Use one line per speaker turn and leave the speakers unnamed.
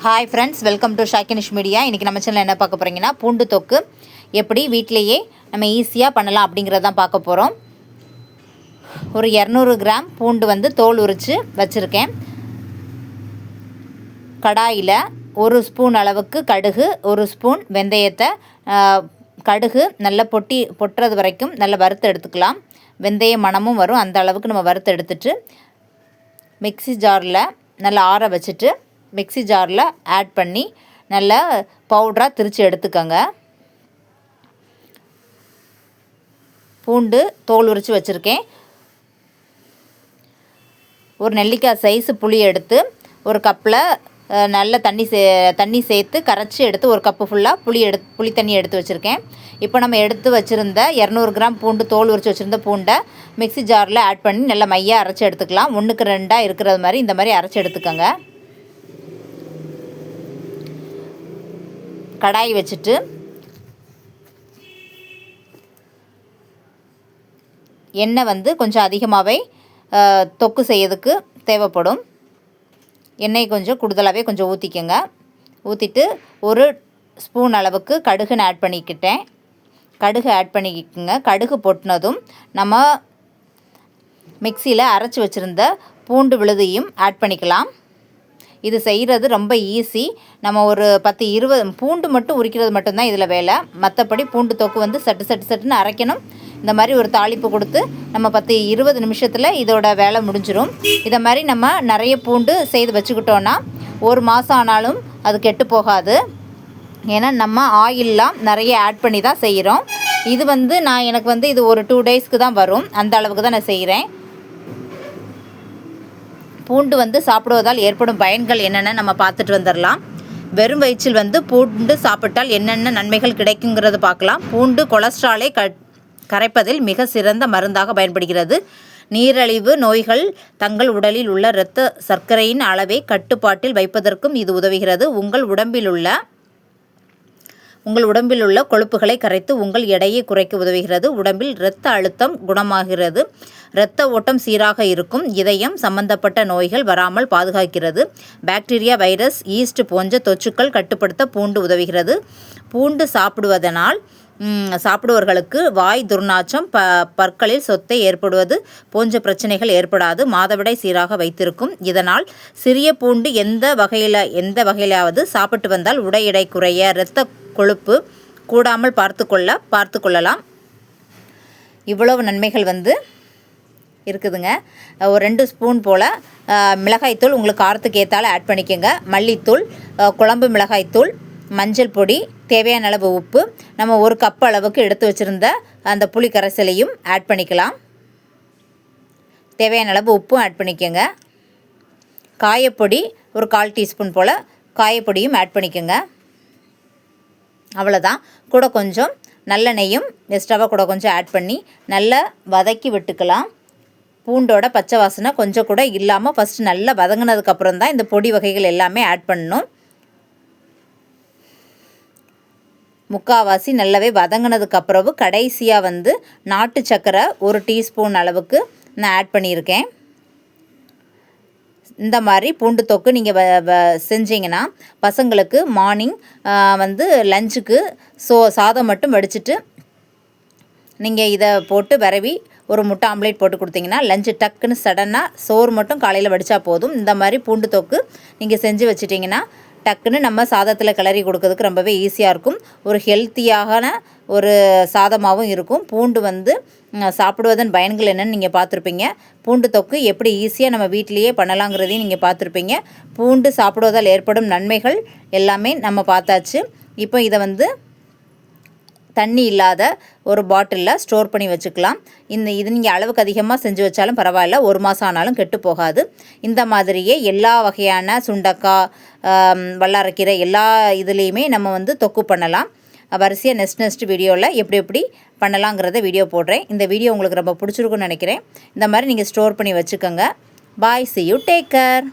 Hi friends, welcome to ஷாக்கினிஷ் media. இன்றைக்கி நம்ம சேனலில் என்ன பார்க்க போகிறீங்கன்னா, பூண்டு தொக்கு எப்படி வீட்டிலையே நம்ம ஈஸியாக பண்ணலாம் அப்படிங்கிறதான் பார்க்க போகிறோம். ஒரு 200 கிராம் பூண்டு வந்து தோல் உரித்து வச்சுருக்கேன். கடாயில் 1 ஸ்பூன் அளவுக்கு கடுகு, 1 ஸ்பூன் வெந்தயத்தை கடுகு நல்லா பொட்டுறது வரைக்கும் நல்லா வறுத்து எடுத்துக்கலாம். வெந்தய மணமும் வரும், அந்த அளவுக்கு நம்ம வறுத்து எடுத்துட்டு மிக்ஸி ஜாரில் நல்லா ஆற வச்சுட்டு மிக்ஸி ஜாரில் ஆட் பண்ணி நல்லா பவுடராக திரித்து எடுத்துக்கோங்க. பூண்டு தோல் உரித்து வச்சுருக்கேன். ஒரு நெல்லிக்காய் சைஸு புளி எடுத்து ஒரு கப்பில் நல்ல தண்ணி சேர்த்து கரைச்சி எடுத்து ஒரு கப்பு ஃபுல்லாக புளி தண்ணி எடுத்து வச்சுருக்கேன். இப்போ நம்ம எடுத்து வச்சுருந்த 200 கிராம் பூண்டு தோல் உரித்து வச்சுருந்த பூண்டை மிக்ஸி ஜாரில் ஆட் பண்ணி நல்லா மையாக அரைச்சி எடுத்துக்கலாம். 1க்கு 2 இருக்கிறது மாதிரி இந்த மாதிரி அரைச்சி எடுத்துக்கோங்க. கடாய் வச்சுட்டு எண்ணெய் வந்து கொஞ்சம் அதிகமாகவே தொக்கு செய்யறதுக்கு தேவைப்படும். எண்ணெய் கொஞ்சம் கூடுதலாகவே கொஞ்சம் ஊற்றிக்கோங்க. ஊற்றிட்டு 1 ஸ்பூன் அளவுக்கு கடுகு நான் ஆட் பண்ணிக்கிட்டேன். கடுகு ஆட் பண்ணிக்கோங்க. கடுகு பொட்டினதும் நம்ம மிக்சியில் அரைச்சி வச்சுருந்த பூண்டு விழுதையும் ஆட் பண்ணிக்கலாம். இது செய்கிறது ரொம்ப ஈஸி. நம்ம ஒரு 10-20 பூண்டு மட்டும் உரிக்கிறது மட்டும்தான் இதில் வேலை. மற்றபடி பூண்டு தொக்கு வந்து சட்டுன்னு அரைக்கணும். இந்த மாதிரி ஒரு தாளிப்பு கொடுத்து நம்ம 10-20 நிமிஷத்தில் இதோட வேலை முடிஞ்சிடும். இதை மாதிரி நம்ம நிறைய பூண்டு செய்து வச்சுக்கிட்டோன்னா 1 மாதம் ஆனாலும் அது கெட்டு போகாது. ஏன்னா நம்ம ஆயிலெலாம் நிறைய ஆட் பண்ணி தான் செய்கிறோம். இது வந்து எனக்கு வந்து இது ஒரு 2 டேஸ்க்கு தான் வரும். அந்த அளவுக்கு தான் நான் செய்கிறேன். பூண்டு வந்து சாப்பிடுவதால் ஏற்படும் பயன்கள் என்னென்னு நம்ம பார்த்துட்டு வந்துடலாம். வெறும் வயிற்றில் வந்து பூண்டு சாப்பிட்டால் என்னென்ன நன்மைகள் கிடைக்குங்கிறது பார்க்கலாம். பூண்டு கொலஸ்ட்ராலை கரைப்பதில் மிக சிறந்த மருந்தாக பயன்படுகிறது. நீரிழிவு நோய்கள் தங்கள் உடலில் உள்ள இரத்த சர்க்கரையின் அளவை கட்டுப்பாட்டில் வைப்பதற்கும் இது உதவுகிறது. உங்கள் உடம்பில் உள்ள கொழுப்புகளை கரைத்து உங்கள் எடையை குறைக்க உதவுகிறது. உடம்பில் இரத்த அழுத்தம் குணமாகிறது. இரத்த ஓட்டம் சீராக இருக்கும். இதயம் சம்பந்தப்பட்ட நோய்கள் வராமல் பாதுகாக்கிறது. பாக்டீரியா, வைரஸ், ஈஸ்ட் போன்ற தொற்றுக்கள் கட்டுப்படுத்த பூண்டு உதவுகிறது. பூண்டு சாப்பிடுவர்களுக்கு வாய் துர்நாற்றம், பற்களில் சொத்தை ஏற்படுவது போன்ற பிரச்சனைகள் ஏற்படாது. மாதவிடாய் சீராக வைத்திருக்கும். இதனால் சிறிய பூண்டு எந்த வகையிலாவது சாப்பிட்டு வந்தால் உடை எடை குறைய, இரத்த கொழுப்பு கூடாமல் பார்த்து கொள்ளலாம். இவ்வளவு நன்மைகள் வந்து இருக்குதுங்க. ஒரு 2 ஸ்பூன் போல் மிளகாய்த்தூள் உங்களுக்கு காரத்துக்கு ஏற்றால ஆட் பண்ணிக்கோங்க. மல்லித்தூள், குழம்பு மிளகாய்த்தூள், மஞ்சள் பொடி, தேவையான அளவு உப்பு, நம்ம 1 கப் அளவுக்கு எடுத்து வச்சுருந்த அந்த புளி கரைசலையும் ஆட் பண்ணிக்கலாம். தேவையான அளவு உப்பும் ஆட் பண்ணிக்கோங்க. காயப்பொடி ஒரு 1/4 டீஸ்பூன் போல் காயப்பொடியும் ஆட் பண்ணிக்கோங்க. அவ்வளோதான். கூட கொஞ்சம் நல்லெண்ணெயும் எக்ஸ்ட்ராவாக கூட கொஞ்சம் ஆட் பண்ணி நல்லா வதக்கி விட்டுக்கலாம். பூண்டோட பச்சை வாசனை கொஞ்சம் கூட இல்லாமல் ஃபஸ்ட்டு நல்லா வதங்கினதுக்கப்புறம் தான் இந்த பொடி வகைகள் எல்லாமே ஆட் பண்ணணும். முக்கால்வாசி நல்லாவே வதங்கினதுக்கப்புறம் கடைசியாக வந்து நாட்டு சர்க்கரை 1 டீஸ்பூன் அளவுக்கு நான் ஆட் பண்ணியிருக்கேன். இந்த மாதிரி பூண்டு தொக்கு நீங்கள் செஞ்சீங்கன்னா பசங்களுக்கு மார்னிங் வந்து லஞ்சுக்கு சாதம் மட்டும் வடிச்சிட்டு நீங்கள் இதை போட்டு விரவி ஒரு முட்டை ஆம்லேட் போட்டு கொடுத்தீங்கன்னா லஞ்சு டக்குன்னு சடனாக சோறு மட்டும் காலையில் வடித்தா போதும். இந்த மாதிரி பூண்டு தொக்கு நீங்கள் செஞ்சு வச்சிட்டிங்கன்னா டக்குன்னு நம்ம சாதத்தில் கிளறி கொடுக்கறதுக்கு ரொம்பவே ஈஸியாக இருக்கும். ஒரு ஹெல்த்தியான ஒரு சாதமாகவும் இருக்கும். பூண்டு வந்து சாப்பிடுவதன் பயன்கள் என்னென்னு நீங்கள் பார்த்துருப்பீங்க. பூண்டு தொக்கு எப்படி ஈஸியாக நம்ம வீட்டிலையே பண்ணலாங்கிறதையும் நீங்கள் பார்த்துருப்பீங்க. பூண்டு சாப்பிடுவதால் ஏற்படும் நன்மைகள் எல்லாமே நம்ம பார்த்தாச்சு. இப்போ இதை வந்து தண்ணி இல்லாத ஒரு பாட்டிலில் ஸ்டோர் பண்ணி வச்சுக்கலாம். இது நீங்கள் அளவுக்கு அதிகமாக செஞ்சு வச்சாலும் பரவாயில்ல, 1 மாதம் ஆனாலும் கெட்டு போகாது. இந்த மாதிரியே எல்லா வகையான சுண்டக்காய், வல்லாரக்கீரை எல்லா இதுலேயுமே நம்ம வந்து தொக்கு பண்ணலாம். வரிசையாக நெக்ஸ்ட் வீடியோவில் எப்படி பண்ணலாங்கிறத வீடியோ போடுறேன். இந்த வீடியோ உங்களுக்கு ரொம்ப பிடிச்சிருக்குன்னு நினைக்கிறேன். இந்த மாதிரி நீங்கள் ஸ்டோர் பண்ணி வச்சுக்கோங்க. பாய், see you, take care.